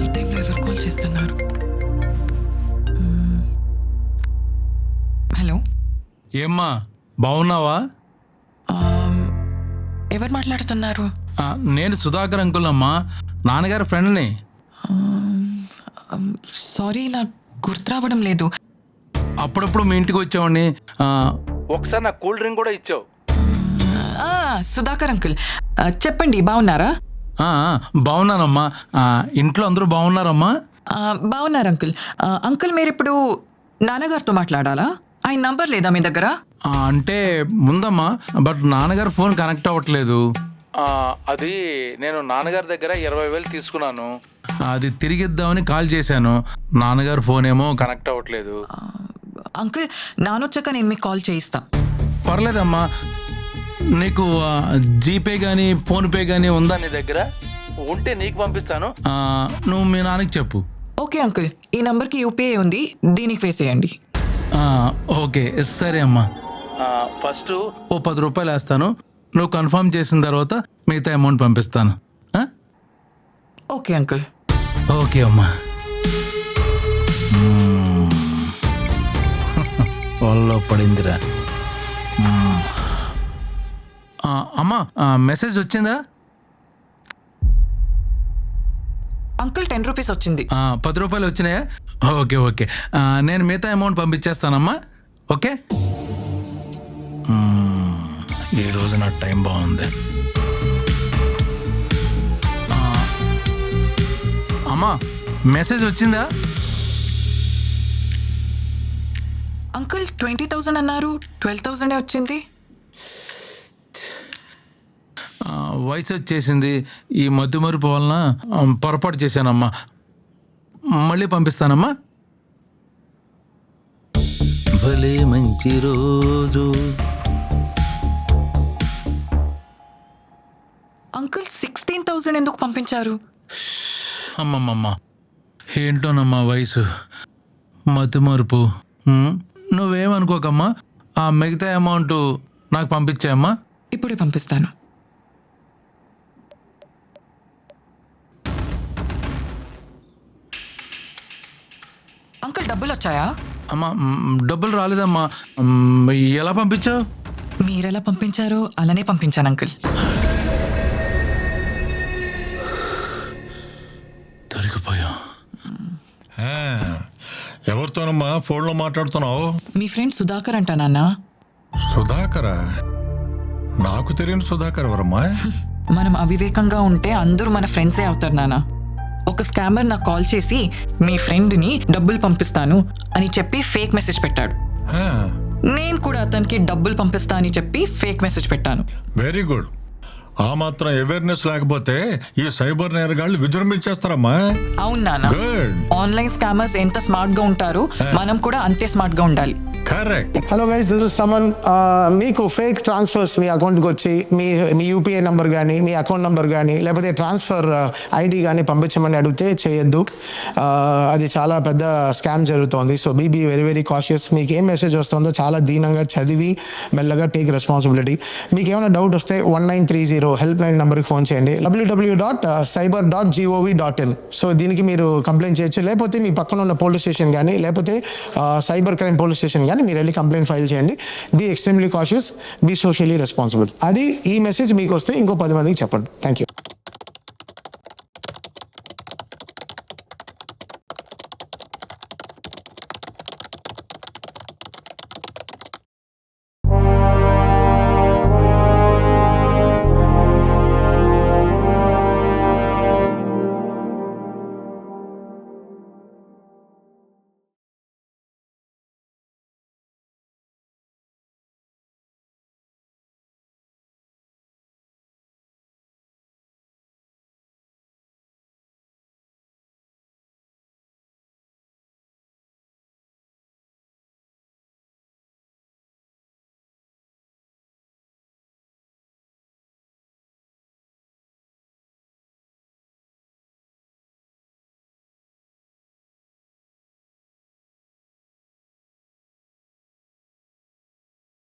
ఈ టైంలో ఎవరు కాల్ చేస్తున్నారు? హలో, ఏమ్మా బాగున్నావా? ఎవరు మాట్లాడుతున్నారు? నేను సుధాకర్ అంకుల్ అమ్మా, నాన్నగారి ఫ్రెండ్ని. సారీ, నాకు గుర్తు రావడం లేదు. అప్పుడప్పుడు మీ ఇంటికి వచ్చావండి. ఒకసారి నాకు కూల్ డ్రింక్ కూడా ఇచ్చావు. సుధాకర్ అంకుల్, చెప్పండి, బాగున్నారా? బాగున్నానమ్మా. ఇంట్లో అందరూ బాగున్నారమ్మా? బాగున్నారు అంకుల్. అంకుల్, మీరు ఇప్పుడు నాన్నగారితో మాట్లాడాలా? ఆయన నంబర్ లేదా మీ దగ్గర? అంటే ముందమ్మా, బట్ నాన్నగారు ఫోన్ కనెక్ట్ అవ్వట్లేదు. అది నేను నాన్నగారి దగ్గర 20,000 తీసుకున్నాను. అది తిరిగిద్దామని కాల్ చేశాను. నాన్నగారు ఫోన్ ఏమో కనెక్ట్ అవ్వట్లేదు. అంకుల్, నానొచ్చాక నేను మీకు కాల్ చేయిస్తా. పర్లేదమ్మా. నీకు జీపే కానీ ఫోన్పే కానీ ఉందా నీ దగ్గర? ఉంటే నీకు పంపిస్తాను. నువ్వు మీ నాన్నకి చెప్పు. ఓకే అంకుల్, ఈ నంబర్కి యూపీఐ ఉంది, దీనికి వేసేయండి. ఓకే సరే అమ్మా. ఫస్ట్ ఓ 10 రూపాయలు వేస్తాను. నువ్వు కన్ఫర్మ్ చేసిన తర్వాత మిగతా అమౌంట్ పంపిస్తాను. Okay uncle. ఓకే అమ్మా. వాళ్ళలో పడిందిరా. అమ్మా, మెసేజ్ వచ్చిందా? అంకుల్, 10 రూపీస్ వచ్చింది. 10 రూపాయలు వచ్చినాయా? Okay okay. నేను మిగతా అమౌంట్ పంపించేస్తానమ్మా. ఓకే. ఈరోజు నా టైం బాగుంది. అమ్మా, మెసేజ్ వచ్చిందా? అంకుల్, 20,000 అన్నారు, 12,000 వచ్చింది. వయసు వచ్చేసింది. ఈ మధ్యమరుపు వలన పొరపాటు చేశానమ్మా. మళ్ళీ పంపిస్తానమ్మా. భలే మంచి రోజు. అంకుల్, 16,000 ఎందుకు పంపించారు? అమ్మమ్మమ్మ, ఏంటోనమ్మా వయసు, మధ్యమరుపు. నువ్వేమనుకోకమ్మా. ఆ మిగతా అమౌంట్ నాకు పంపించాయమ్మా. ఇప్పుడే పంపిస్తాను. అంకుల్, డబ్బులు వచ్చాయా? అమ్మా, డబ్బులు రాలేదమ్మా. ఎలా పంపించావు? మీరెలా పంపించారో అలానే పంపించాను అంకుల్. దొరికిపోయా. ఎవరితోనమ్మా ఫోన్లో మాట్లాడుతున్నావు? మీ ఫ్రెండ్ సుధాకర్ అంటా నాన్న. సుధాకరా? నాకు తెలియని సుధాకర్ ఎవరమ్మా? మనం అవివేకంగా ఉంటే అందరూ మన ఫ్రెండ్సే అవుతారు నాన్న. ఒక స్కామర్ నాకు కాల్ చేసి మీ ఫ్రెండ్ని డబ్బులు పంపిస్తాను అని చెప్పి ఫేక్ మెసేజ్ పెట్టాడు. నేను కూడా అతనికి డబ్బులు పంపిస్తా అని చెప్పి ఫేక్ మెసేజ్ పెట్టాను. Very good. ఆ మాత్రం అవేర్నెస్ లేకపోతే ఈ సైబర్ నేరగాళ్ళు విజృంభించేస్తారమ్మా. అవును నాన్న. గుడ్. ఆన్లైన్ స్కామర్స్ ఎంత స్మార్ట్ గా ఉంటారో మనం కూడా అంతే స్మార్ట్ గా ఉండాలి. Correct. Hello guys, this is Suman. మీకు ఫేక్ ట్రాన్స్ఫర్స్ మీ అకౌంట్కి వచ్చి మీ యూపీఐ నెంబర్ కానీ మీ అకౌంట్ నెంబర్ కానీ లేకపోతే ట్రాన్స్ఫర్ ఐడి కానీ పంపించమని అడిగితే చేయొద్దు. అది చాలా పెద్ద స్కామ్ జరుగుతోంది. So be very very cautious. మీకు ఏం మెసేజ్ వస్తుందో చాలా దీనంగా చదివి మెల్లగా టేక్ రెస్పాన్సిబిలిటీ. మీకు ఏమైనా డౌట్ వస్తే 1930 హెల్ప్ లైన్ నెంబర్కి ఫోన్ చేయండి. www.cyber.gov.in. సో దీనికి మీరు కంప్లైంట్ చేయొచ్చు, లేకపోతే మీ పక్కన ఉన్న పోలీస్ స్టేషన్ కానీ లేకపోతే సైబర్ క్రైమ్ పోలీస్ స్టేషన్ కానీ మీరు వెళ్ళి కంప్లైంట్ ఫైల్ చేయండి. Be extremely cautious, be socially responsible. అది ఈ మెసేజ్ మీకు వస్తే ఇంకో 10 మందికి చెప్పండి. Thank you.